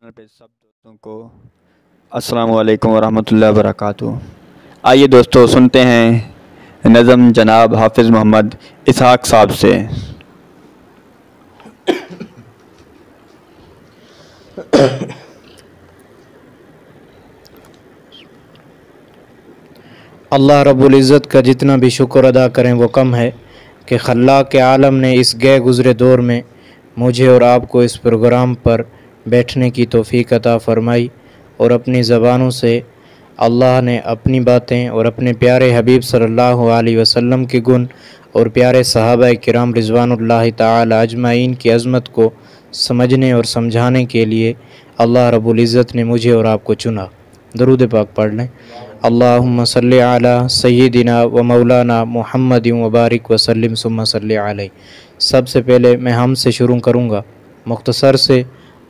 Channel पे सब दोस्तों को अस्सलाम वालेकुम वरहमतुल्लाहि वबरकातुहू। आइए दोस्तों सुनते हैं नज़म जनाब हाफिज़ मोहम्मद इसहाक साहब से। अल्लाह रब्बुल इज़्ज़त का जितना भी शुक्र अदा करें वो कम है कि खल्लाक़ आलम ने इस गए गुज़रे दौर में मुझे और आपको इस प्रोग्राम पर बैठने की तौफ़ीक अता फ़रमाई और अपनी ज़बानों से अल्लाह ने अपनी बातें और अपने प्यारे हबीब सल्लल्लाहु अलैहि वसल्लम के गुण और प्यारे सहाबा किराम रिज़वानुल्लाहि ताला अजमाइन की अज़मत को समझने और समझाने के लिए अल्लाह रब्बुल इज़्ज़त ने मुझे और आपको चुना। दरूद पाक पढ़ लें। अल्लाहुम्मा सल्लि अला सय्यिदिना व मौलाना मुहम्मदिन व बारिक वसल्लिम सुम्मा सल्लि अलैहि। सबसे पहले मैं हम से शुरू करूँगा। मुख्तसर से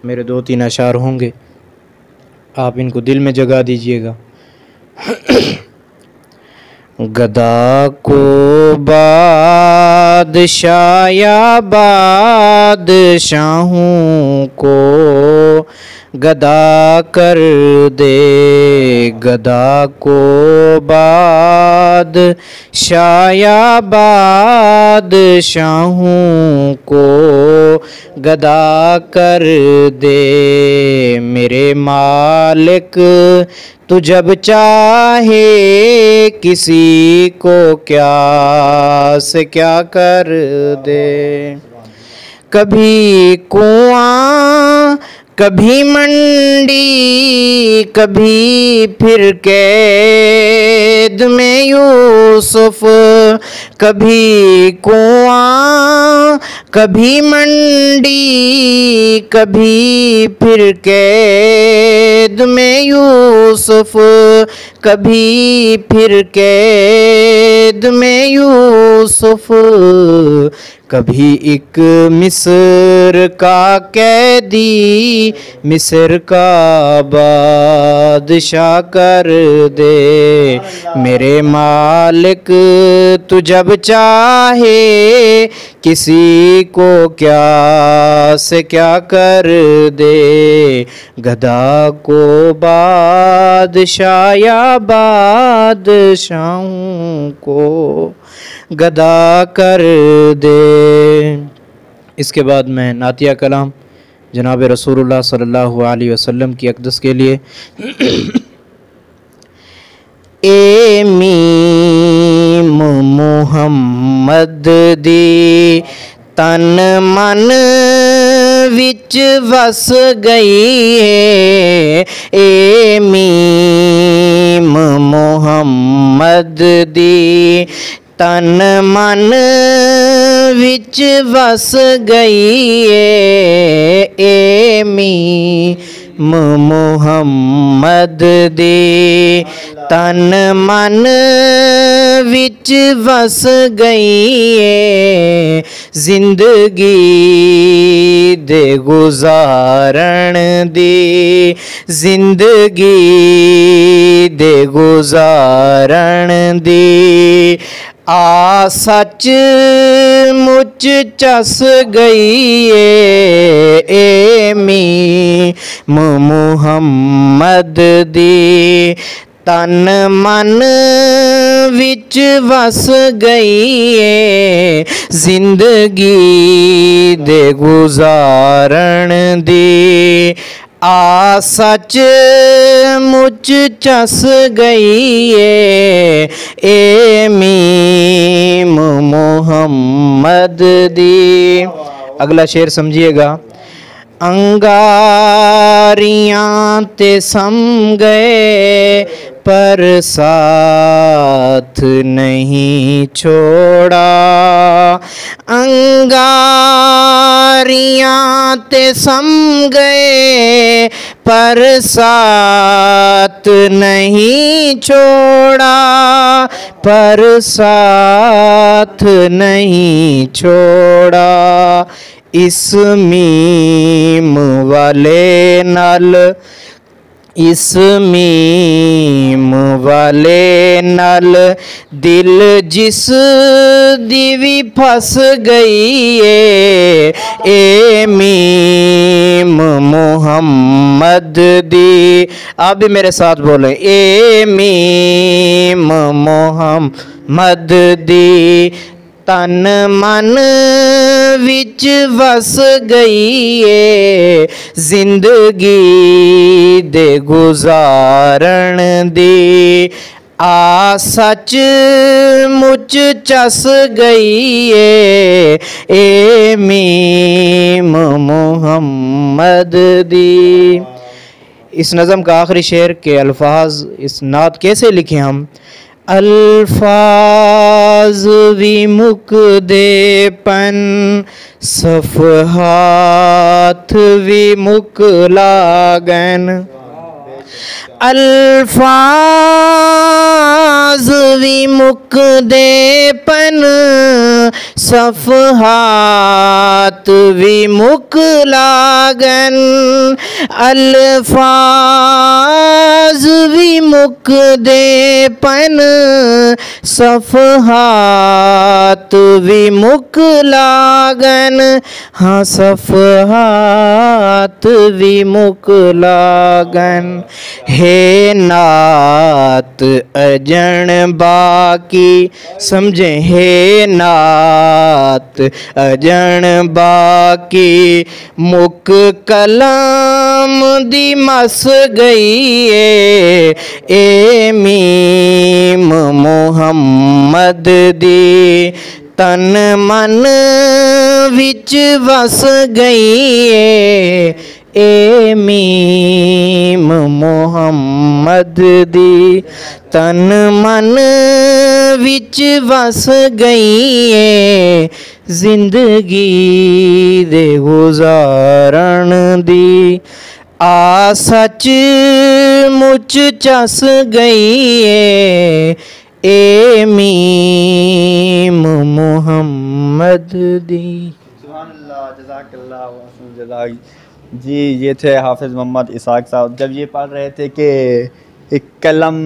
मेरे 2-3 अशार होंगे, आप इनको दिल में जगा दीजिएगा। गदा को बादशाह या बादशाहों को गदा कर दे, गदा को बादशाह या बादशाहों को गदा कर दे। मेरे मालिक तू जब चाहे किसी को क्या से क्या कर दे। कभी कुआं कभी मंडी कभी फिर कैद में यूसुफ, कभी कुआं कभी मंडी कभी फिर कैद में यूसुफ, कभी फिर कैद में यूसुफ, कभी एक मिस्र का कैदी मिस्र का बादशाह कर दे। मेरे मालिक तू जब चाहे किसी को क्या से क्या कर दे। गदा को बादशाह या बादशाहों को गदा कर दे। इसके बाद मैं नातिया कलाम जनाब रसूलुल्लाह सल्लल्लाहु अलैहि वसल्लम की अक़दस के लिए ए मीम मुहम्मद दी तन मन विच वस गई है। ए मीम मुहम्मद दी तन मन विच वस गई है। ए मीम मुहम्मद दे तन मन विच वस गई है। जिंदगी दे गुजारण दी, जिंदगी दे गुजारण दी आ सच मुच चस गई है। ए मीम मुहम्मद दी तन मन विच वस गई है। जिंदगी दे गुजारण दी आ सच मुच चस गई है। ए मीम मुहम्मद दी। अगला शेर समझिएगा। अंगारियां ते सम गए पर साथ नहीं छोड़ा। अंगारियां ते सम गए पर साथ नहीं छोड़ा, पर साथ नहीं छोड़ा। इस मीम वाले नाल इस मीम वाले नाल दिल जिस दीवी फस गई है, ए मीम मोहम्मद दी। आप भी मेरे साथ बोले, ए मीम मोहम्मद दी। तन मन विच वस गई है, जिंदगी दे गुजारण दी। आ सच मुच चस गई है, ए मीम मोहम्मद दी। इस नज़म का आखिरी शेर के अल्फाज इस नात कैसे लिखे हम? अल्फाज विमुक देपन, सफ़हात विमुक लागन। अल्फाज विमुक देपन, सफ़हात विमुक लागन। अल्फाज विमुक देपन, सफ़हात विमुक लागन। हाँ सफ़हात विमुक लागन। हे नात अजन बाकी समझे, हे नात अजन बाकी। मुक कलाम दी मस गई है, ए मीम मोहम्मद दी। तन मन विच वस गई है, ए मीम मोहम्मद दी। तन मन विच वस गई है, जिंदगी दे गुजारण दी। आ सच मुच चस गई है, ए मीम मोहम्मद दी। सुभानअल्लाह, जज़ाकल्लाह व अहसन जज़ाक। जी ये थे हाफिज़ मोहम्मद इसहाक़ साहब। जब ये पढ़ रहे थे कि एक कलम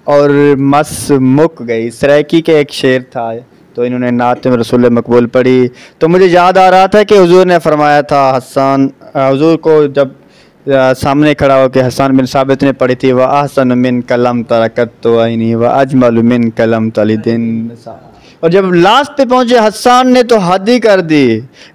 और मस मुक गई, सराइकी के एक शेर था, तो इन्होंने नात रसूल मकबूल पढ़ी, तो मुझे याद आ रहा था कि हुजूर ने फरमाया था, हसन हुजूर को जब सामने खड़ा हो के हसन बिन साबित ने पढ़ी थी, व अहसन मिन कलम तरकत तो आईनी व अजमल मिन कलम तलिदिन। और जब लास्ट पे पहुंचे हसन ने तो हद ही कर दी,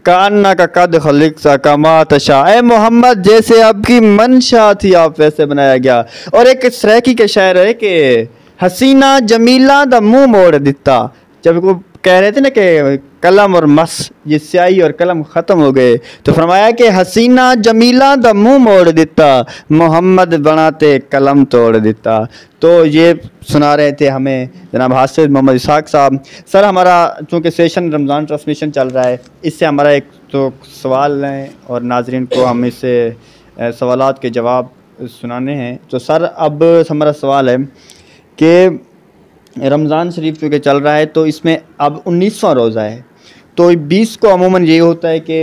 कान्ना का कद खलिक सा कमा तशा, ए मोहम्मद जैसे आपकी मंशा थी आप वैसे बनाया गया। और एक सराइकी के शायर है कि हसीना जमीला दा मुंह मोड़ दिता। जब वो कह रहे थे ना कि कलम और मस, ये स्याही और कलम ख़त्म हो गए, तो फरमाया कि हसीना जमीला दा मुंह मोड़ दिता, मोहम्मद बनाते कलम तोड़ दिता। तो ये सुना रहे थे हमें जनाब हाफिज़ मोहम्मद इसहाक़ साहब। सर हमारा चूँकि सेशन रमज़ान ट्रांसमिशन चल रहा है, इससे हमारा एक तो सवाल है और नाजरीन को हम इससे सवालात के जवाब सुनाने हैं। तो सर अब हमारा सवाल है कि रमज़ान शरीफ चूँकि चल रहा है, तो इसमें अब 19वां रोज़ा है, तो 20 को अमूमन ये होता है कि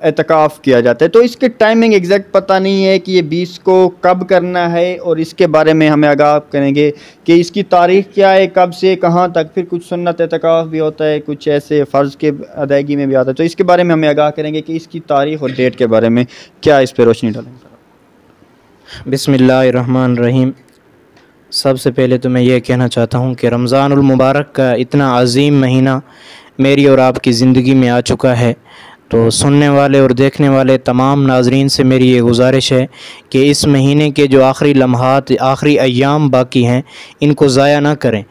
एतकाफ़ किया जाता है, तो इसके टाइमिंग एग्जैक्ट पता नहीं है कि ये 20 को कब करना है, और इसके बारे में हमें आगाह करेंगे कि इसकी तारीख़ क्या है, कब से कहाँ तक। फिर कुछ सुन्नत एतकाफ़ भी होता है, कुछ ऐसे फ़र्ज़ के अदायगी में भी आता है, तो इसके बारे में हमें आगाह करेंगे कि इसकी तारीख़ और डेट के बारे में क्या इस पर रोशनी डालेंगे। बिस्मिल्लाहिर्रहमानिर्रहीम। सबसे पहले तो मैं ये कहना चाहता हूँ कि रमज़ानुल मुबारक का इतना अज़ीम महीना मेरी और आपकी ज़िंदगी में आ चुका है, तो सुनने वाले और देखने वाले तमाम नाजरीन से मेरी ये गुजारिश है कि इस महीने के जो आखिरी लम्हात, आखिरी अय्याम बाकी हैं, इनको ज़ाया ना करें।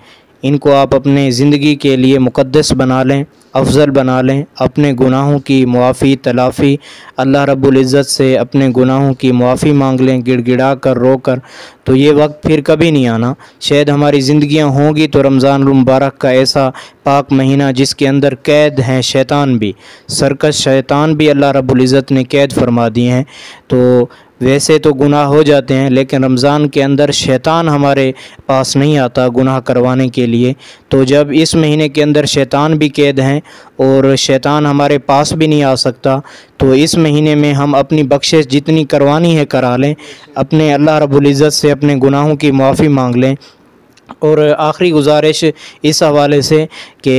इनको आप अपने ज़िंदगी के लिए मुक़द्दस बना लें, अफजल बना लें। अपने गुनाहों की मुआफ़ी तलाफ़ी अल्लाह रब्बुल इज़्ज़त से अपने गुनाहों की मुआफ़ी मांग लें, गिड़गिड़ा कर रो कर। तो ये वक्त फिर कभी नहीं आना। शायद हमारी ज़िंदगियां होंगी तो रमज़ान मुबारक का ऐसा पाक महीना जिसके अंदर कैद हैं शैतान भी, सरकश शैतान भी अल्लाह रब्बुल इज़्ज़त ने कैद फरमा दिए हैं। तो वैसे तो गुनाह हो जाते हैं, लेकिन रमज़ान के अंदर शैतान हमारे पास नहीं आता गुनाह करवाने के लिए। तो जब इस महीने के अंदर शैतान भी कैद हैं और शैतान हमारे पास भी नहीं आ सकता, तो इस महीने में हम अपनी बख्शिश जितनी करवानी है करा लें, अपने अल्लाह रब्बुल इज़्ज़त से अपने गुनाहों की माफ़ी मांग लें। और आखिरी गुजारिश इस हवाले से कि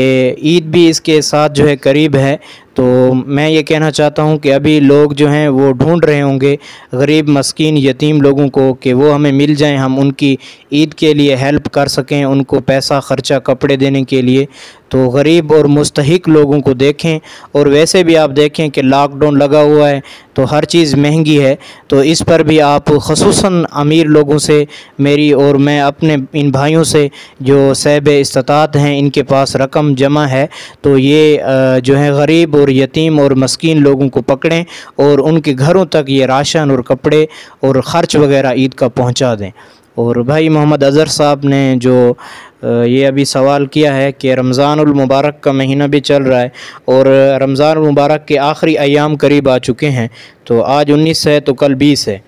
ईद भी इसके साथ जो है करीब है, तो मैं ये कहना चाहता हूँ कि अभी लोग जो हैं वो ढूंढ रहे होंगे गरीब मस्कीन यतीम लोगों को कि वो हमें मिल जाएं, हम उनकी ईद के लिए हेल्प कर सकें, उनको पैसा ख़र्चा कपड़े देने के लिए। तो गरीब और मुस्तहिक लोगों को देखें। और वैसे भी आप देखें कि लॉकडाउन लगा हुआ है तो हर चीज़ महंगी है, तो इस पर भी आप ख़ुसूसन अमीर लोगों से मेरी और मैं अपने इन भाइयों से जो सहब इस्तात हैं इनके पास रकम जमा है, तो ये जो है गरीब और यतीम और मस्कीन लोगों को पकड़ें और उनके घरों तक ये राशन और कपड़े और ख़र्च वगैरह ईद का पहुंचा दें। और भाई मोहम्मद अज़हर साहब ने जो ये अभी सवाल किया है कि रमज़ानुल मुबारक का महीना भी चल रहा है और रमज़ानुल मुबारक के आखिरी अयाम करीब आ चुके हैं, तो आज 19 है तो कल 20 है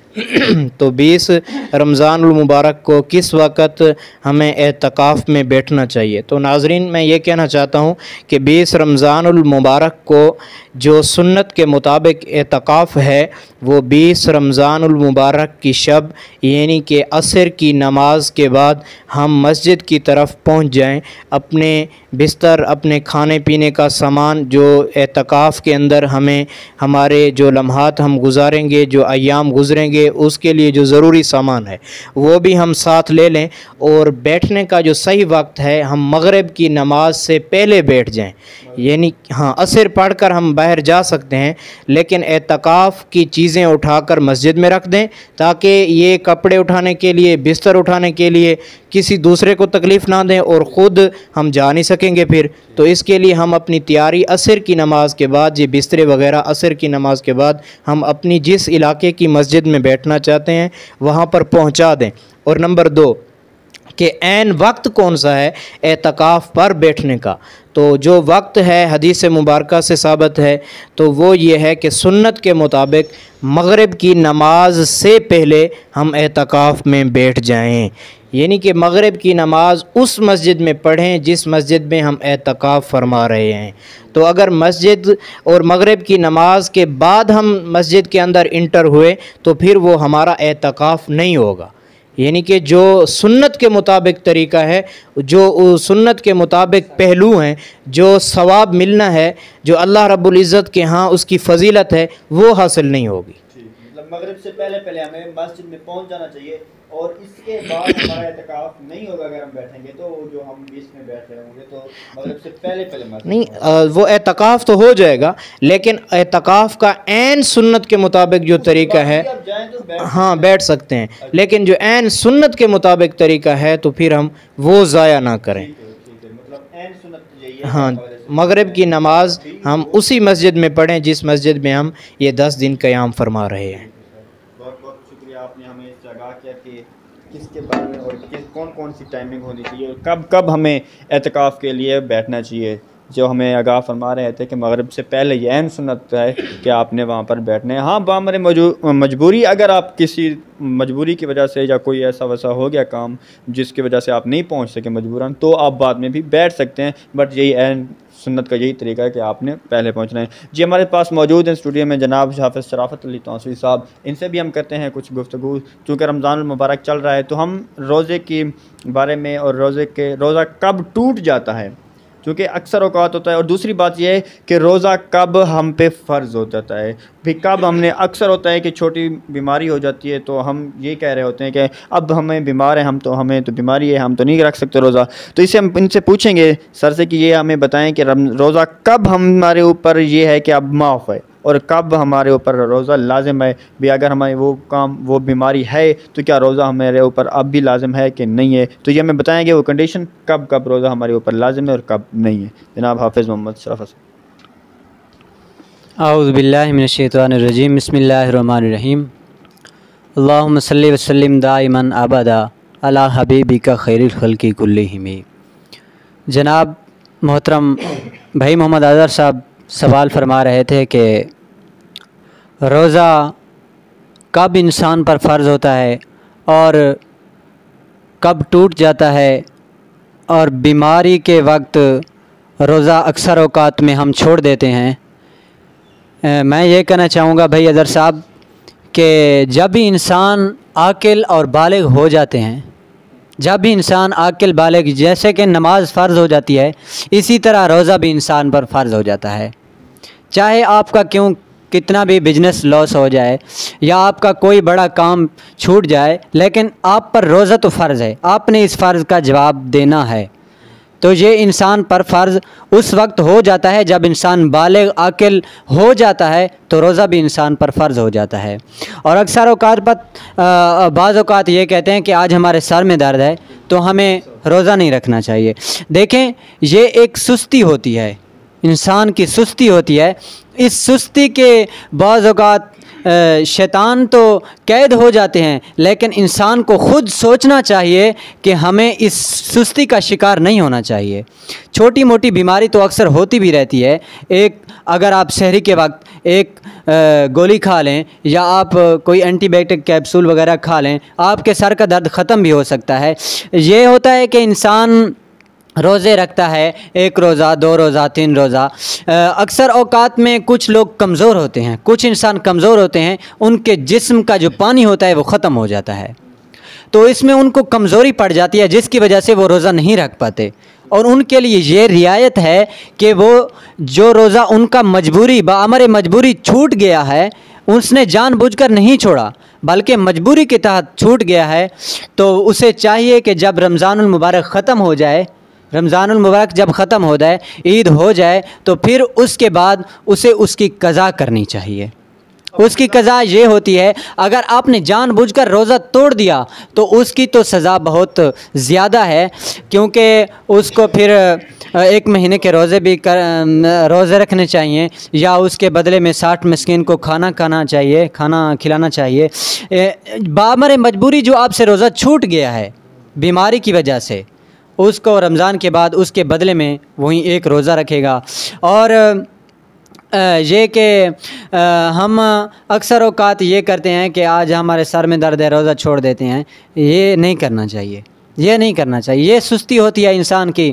तो 20 रमज़ानुल मुबारक को किस वक़्त हमें एतकाफ़ में बैठना चाहिए। तो नाज़रीन मैं ये कहना चाहता हूँ कि 20 रमज़ानुल मुबारक को जो सुन्नत के मुताबिक एतकाफ़ है वो 20 रमज़ानुल मुबारक की शब यानी कि असर की नमाज के बाद हम मस्जिद की तरफ पहुँच जाएँ, अपने बिस्तर अपने खाने पीने का सामान जो एतकाफ़ के अंदर हमें हमारे जो लम्हात हम गुजारेंगे, जो अय्याम गुजरेंगे, उसके लिए जो ज़रूरी सामान है वो भी हम साथ ले लें। और बैठने का जो सही वक्त है हम मगरिब की नमाज से पहले बैठ जाएं, यानी हाँ असर पढ़कर हम बाहर जा सकते हैं, लेकिन एतकाफ़ की चीज़ें उठाकर मस्जिद में रख दें ताकि ये कपड़े उठाने के लिए बिस्तर उठाने के लिए किसी दूसरे को तकलीफ़ ना दें और ख़ुद हम जा नहीं सकेंगे फिर। तो इसके लिए हम अपनी तैयारी असर की नमाज के बाद ये बिस्तरे वगैरह असर की नमाज के बाद हम अपनी जिस इलाके की मस्जिद में बैठना चाहते हैं वहाँ पर पहुँचा दें। और नंबर 2 कि ऐन वक्त कौन सा है एतकाफ़ पर बैठने का, तो जो वक्त है हदीस मुबारका से साबित है तो वो ये है कि सुन्नत के मुताबिक मगरिब की नमाज से पहले हम एतकाफ़ में बैठ जाएं, यानी कि मगरिब की नमाज उस मस्जिद में पढ़ें जिस मस्जिद में हम एतकाफ़ फरमा रहे हैं। तो अगर मस्जिद और मगरिब की नमाज के बाद हम मस्जिद के अंदर इंटर हुए तो फिर वो हमारा एतकाफ़ नहीं होगा, यानी कि जो सुन्नत के मुताबिक तरीका है, जो सुन्नत के मुताबिक पहलू हैं, जो सवाब मिलना है, जो अल्लाह रब्बुल इज़्ज़त के यहाँ उसकी फ़जीलत है, वो हासिल नहीं होगी। मतलब मगरिब से पहले हमें मस्जिद में पहुंच जाना चाहिए और इसके बाद हमारा एतकाफ़ नहीं होगा अगर हम बैठेंगे तो जो हम 20 में बैठ रहे होंगे तो मगरिब से पहले मस्जिद नहीं, वो एतकाफ़ तो हो जाएगा, लेकिन एतकाफ़ का ऐन सुन्नत के मुताबिक जो तरीका है हाँ बैठ सकते हैं, लेकिन जो ऐन सुन्नत के मुताबिक तरीका है तो फिर हम वो ज़ाया ना करें। हाँ, मगरिब की नमाज हम उसी मस्जिद में पढ़ें जिस मस्जिद में हम ये 10 दिन क़याम फरमा रहे हैं। बहुत बहुत शुक्रिया, आपने हमें इससे आगाह किया कि किसके बारे में और कौन कौन सी टाइमिंग होनी चाहिए और कब कब हमें एतकाफ़ के लिए बैठना चाहिए। जो हमें आगाह फरमा रहे थे कि मगरिब से पहले ये ऐन सुन्नत है कि आपने वहाँ पर बैठना है। हाँ, बामरे मजबूरी, अगर आप किसी मजबूरी की वजह से या कोई ऐसा वैसा हो गया काम जिसकी वजह से आप नहीं पहुँच सके मजबूरन, तो आप बाद में भी बैठ सकते हैं, बट यही ऐन सुन्नत का यही तरीका है कि आपने पहले पहुंचना है। जी, हमारे पास मौजूद हैं स्टूडियो में जनाब हाफ़िज़ शराफ़त अली तौसीफ़ी साहब, इनसे भी हम करते हैं कुछ गुफ्तगू। चूँकि रमज़ानुल मुबारक चल रहा है तो हम रोज़े के बारे में और रोज़ा कब टूट जाता है, क्योंकि अक्सर औक़ात होता है, और दूसरी बात यह है कि रोज़ा कब हम पे फ़र्ज़ हो जाता है, फिर कब हमने, अक्सर होता है कि छोटी बीमारी हो जाती है तो हम ये कह रहे होते हैं कि अब हमें बीमार है, हमें तो बीमारी है, हम तो नहीं रख सकते रोज़ा। तो इसे हम इनसे पूछेंगे सर से कि ये हमें बताएं कि रोज़ा कब हमारे ऊपर ये है कि अब माफ़ है और कब हमारे ऊपर रोज़ा लाजिम है भी। अगर हमारे वो काम वो बीमारी है तो क्या रोज़ा हमारे ऊपर अब भी लाजिम है कि नहीं है, तो ये हमें बताएंगे वो कंडीशन कब कब रोज़ा हमारे ऊपर लाजिम है और कब नहीं है। जनाब हाफ़िज़ मोहम्मद शराफ़त। औज़ु बिल्लाहि मिनश्शैतानिर्रजीम, बिस्मिल्लाहिर्रहमानिर्रहीम। अल्लाहुम्मा सल्लि व सल्लिम दाइमन अबदा अला हबीबिका खैरिल खल्क़ि कुल्लिहिम। जनाब मोहतरम भाई मोहम्मद अज़हर साहब सवाल फरमा रहे थे कि रोज़ा कब इंसान पर फ़र्ज़ होता है और कब टूट जाता है, और बीमारी के वक्त रोज़ा अक्सर औक़ात में हम छोड़ देते हैं। मैं ये कहना चाहूँगा भाई अदर साहब कि जब भी इंसान आकिल और बालिग हो जाते हैं, जब भी इंसान आकिल बालिग, जैसे कि नमाज फ़र्ज़ हो जाती है, इसी तरह रोज़ा भी इंसान पर फ़र्ज़ हो जाता है। चाहे आपका कितना भी बिजनेस लॉस हो जाए या आपका कोई बड़ा काम छूट जाए, लेकिन आप पर रोज़ा तो फ़र्ज़ है, आपने इस फ़र्ज़ का जवाब देना है। तो ये इंसान पर फ़र्ज़ उस वक्त हो जाता है जब इंसान बालिग आकिल हो जाता है, तो रोज़ा भी इंसान पर फ़र्ज़ हो जाता है। और अक्सर औक़ात पर बाज़ औक़ात ये कहते हैं कि आज हमारे सर में दर्द है तो हमें रोज़ा नहीं रखना चाहिए। देखें, ये एक सुस्ती होती है, इंसान की सुस्ती होती है। इस सुस्ती के बाज़ औक़ात शैतान तो कैद हो जाते हैं, लेकिन इंसान को ख़ुद सोचना चाहिए कि हमें इस सुस्ती का शिकार नहीं होना चाहिए। छोटी मोटी बीमारी तो अक्सर होती भी रहती है। एक अगर आप सहरी के वक्त एक गोली खा लें या आप कोई एंटीबायोटिक कैप्सूल वगैरह खा लें, आपके सर का दर्द ख़त्म भी हो सकता है। ये होता है कि इंसान रोज़े रखता है, 1 रोज़ा, 2 रोज़ा, 3 रोज़ा। अक्सर औक़ात में कुछ लोग कमज़ोर होते हैं, कुछ इंसान कमज़ोर होते हैं, उनके जिस्म का जो पानी होता है वो ख़त्म हो जाता है, तो इसमें उनको कमज़ोरी पड़ जाती है, जिसकी वजह से वो रोज़ा नहीं रख पाते। और उनके लिए ये रियायत है कि वो जो रोज़ा उनका मजबूरी बाअमर मजबूरी छूट गया है, उसने जानबूझकर नहीं छोड़ा बल्कि मजबूरी के तहत छूट गया है, तो उसे चाहिए कि जब रमज़ानुल मुबारक ख़त्म हो जाए, रमज़ानुल मुबारक जब ख़त्म हो जाए, ईद हो जाए, तो फिर उसके बाद उसे उसकी क़ज़ा करनी चाहिए। उसकी क़ज़ा ये होती है, अगर आपने जानबूझकर रोज़ा तोड़ दिया तो उसकी तो सज़ा बहुत ज़्यादा है, क्योंकि उसको फिर 1 महीने के रोज़े भी रोज़े रखने चाहिए या उसके बदले में 60 मिस्कीन को खाना खिलाना चाहिए। बाअमर मजबूरी जो आपसे रोज़ा छूट गया है बीमारी की वजह से, उसको रमज़ान के बाद उसके बदले में वहीं 1 रोज़ा रखेगा। और ये कि हम अक्सर औक़ात ये करते हैं कि आज हमारे सर में दर्द है, रोज़ा छोड़ देते हैं। ये नहीं करना चाहिए, ये नहीं करना चाहिए। ये सुस्ती होती है इंसान की,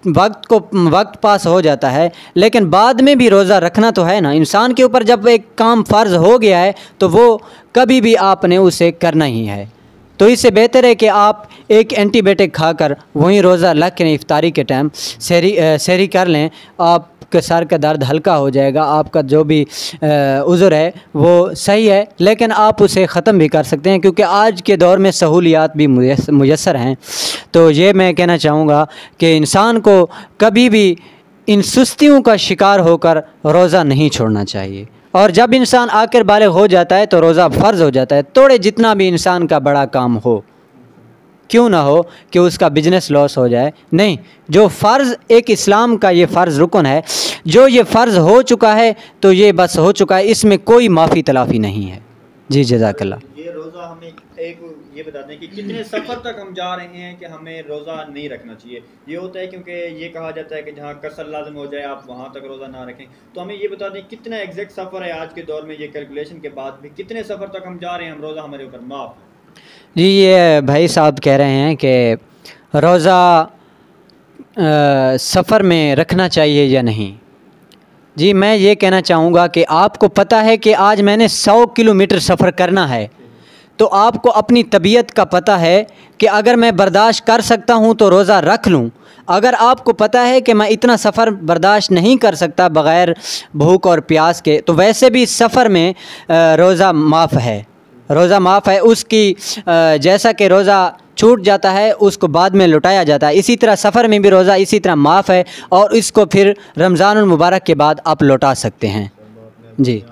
वक्त पास हो जाता है, लेकिन बाद में भी रोज़ा रखना तो है ना। इंसान के ऊपर जब एक काम फ़र्ज़ हो गया है तो वो कभी भी आपने उसे करना ही है। तो इससे बेहतर है कि आप एक एंटीबायोटिक खाकर वहीं रोज़ा लग के इफ्तारी के टाइम सहरी कर लें, आपके सर का दर्द हल्का हो जाएगा, आपका जो भी उज़र है वो सही है, लेकिन आप उसे ख़त्म भी कर सकते हैं, क्योंकि आज के दौर में सहूलियात भी मुयस्सर हैं। तो ये मैं कहना चाहूँगा कि इंसान को कभी भी इन सुस्तियों का शिकार होकर रोज़ा नहीं छोड़ना चाहिए। और जब इंसान आखिर बालिग हो जाता है तो रोज़ा फ़र्ज़ हो जाता है। तोड़े जितना भी इंसान का बड़ा काम हो, क्यों ना हो कि उसका बिजनेस लॉस हो जाए, नहीं, जो फ़र्ज़ एक इस्लाम का ये फ़र्ज़ रुकन है, जो ये फ़र्ज़ हो चुका है तो ये बस हो चुका है, इसमें कोई माफ़ी तलाफ़ी नहीं है। जी जज़ाकल्लाह। ये रोज़ा हमें एक ये बता दें कि कितने सफ़र तक हम जा रहे हैं कि हमें रोज़ा नहीं रखना चाहिए। ये होता है क्योंकि ये कहा जाता है कि जहाँ कसर लाज़िम हो जाए आप वहाँ तक रोज़ा ना रखें। तो हमें ये बता दें कितना एग्जैक्ट सफ़र है आज के दौर में, ये कैलकुलेशन के बाद भी कितने सफ़र तक हम जा रहे हैं, हम रोज़ा हमारे ऊपर माफ़। जी, ये भाई साहब कह रहे हैं कि रोज़ा सफ़र में रखना चाहिए या नहीं। जी, मैं ये कहना चाहूँगा कि आपको पता है कि आज मैंने 100 किलोमीटर सफ़र करना है, तो आपको अपनी तबीयत का पता है कि अगर मैं बर्दाश्त कर सकता हूँ तो रोज़ा रख लूँ। अगर आपको पता है कि मैं इतना सफ़र बर्दाश्त नहीं कर सकता बग़ैर भूख और प्यास के, तो वैसे भी सफ़र में रोज़ा माफ़ है, रोज़ा माफ़ है उसकी। जैसा कि रोज़ा छूट जाता है उसको बाद में लौटाया जाता है, इसी तरह सफ़र में भी रोज़ा इसी तरह माफ़ है, और इसको फिर रमज़ानुल मुबारक के बाद आप लौटा सकते हैं। जी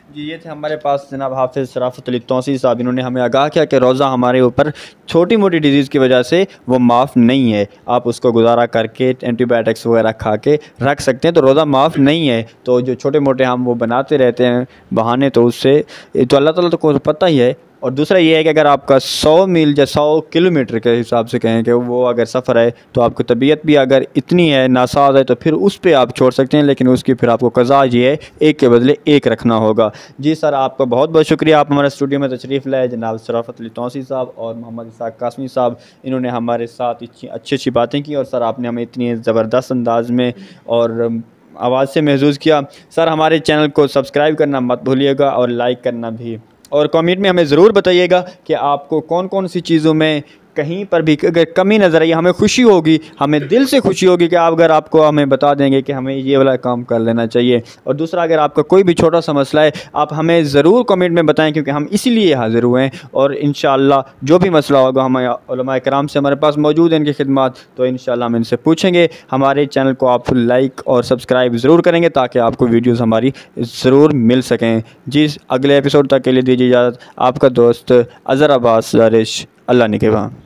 जी, ये थे हमारे पास जनाब हाफिज़ शराफत अली तौसी साहब। इन्होंने हमें आगाह किया कि रोज़ा हमारे ऊपर छोटी मोटी डिजीज़ की वजह से वो माफ़ नहीं है, आप उसको गुजारा करके एंटीबायोटिक्स वगैरह खा के रख सकते हैं, तो रोज़ा माफ़ नहीं है। तो जो छोटे मोटे हम वो बनाते रहते हैं बहाने, तो उससे तो अल्लाह ताला तो को पता ही है, और दूसरा ये है कि अगर आपका 100 मील या 100 किलोमीटर के हिसाब से कहें कि वो अगर सफ़र है तो आपको तबीयत भी अगर इतनी है नासाज है तो फिर उस पर आप छोड़ सकते हैं, लेकिन उसकी फिर आपको कज़ा ये है एक के बदले एक रखना होगा। जी सर, आपका बहुत बहुत शुक्रिया, आप हमारे स्टूडियो में तशरीफ़ लाए। जनाब शराफत अली तौसी साहब और मोहम्मद इसाक कासमी साहब, इन्होंने हमारे साथ अच्छी अच्छी बातें की और सर आपने हमें इतनी ज़बरदस्त अंदाज में और आवाज़ से महसूस किया। सर हमारे चैनल को सब्सक्राइब करना मत भूलिएगा और लाइक करना भी, और कमेंट में हमें ज़रूर बताइएगा कि आपको कौन कौन सी चीज़ों में कहीं पर भी अगर कमी नज़र आई, हमें खुशी होगी, हमें दिल से खुशी होगी कि आप अगर आपको हमें बता देंगे कि हमें ये वाला काम कर लेना चाहिए। और दूसरा, अगर आपका कोई भी छोटा सा मसला है आप हमें ज़रूर कमेंट में बताएं, क्योंकि हम इसीलिए हाज़िर हुए हैं और इंशाअल्लाह जो भी मसला होगा हमारे उलमा कराम से हमारे पास मौजूद है इनकी खिदमत, तो इंशाअल्लाह हम इनसे पूछेंगे। हमारे चैनल को आप लाइक और सब्सक्राइब ज़रूर करेंगे ताकि आपको वीडियोज़ हमारी ज़रूर मिल सकें। जी, अगले एपिसोड तक के लिए दीजिए इजाज़त। आपका दोस्त अज़हर अब्बास ज़ारिश, अल्लाह निगहबान।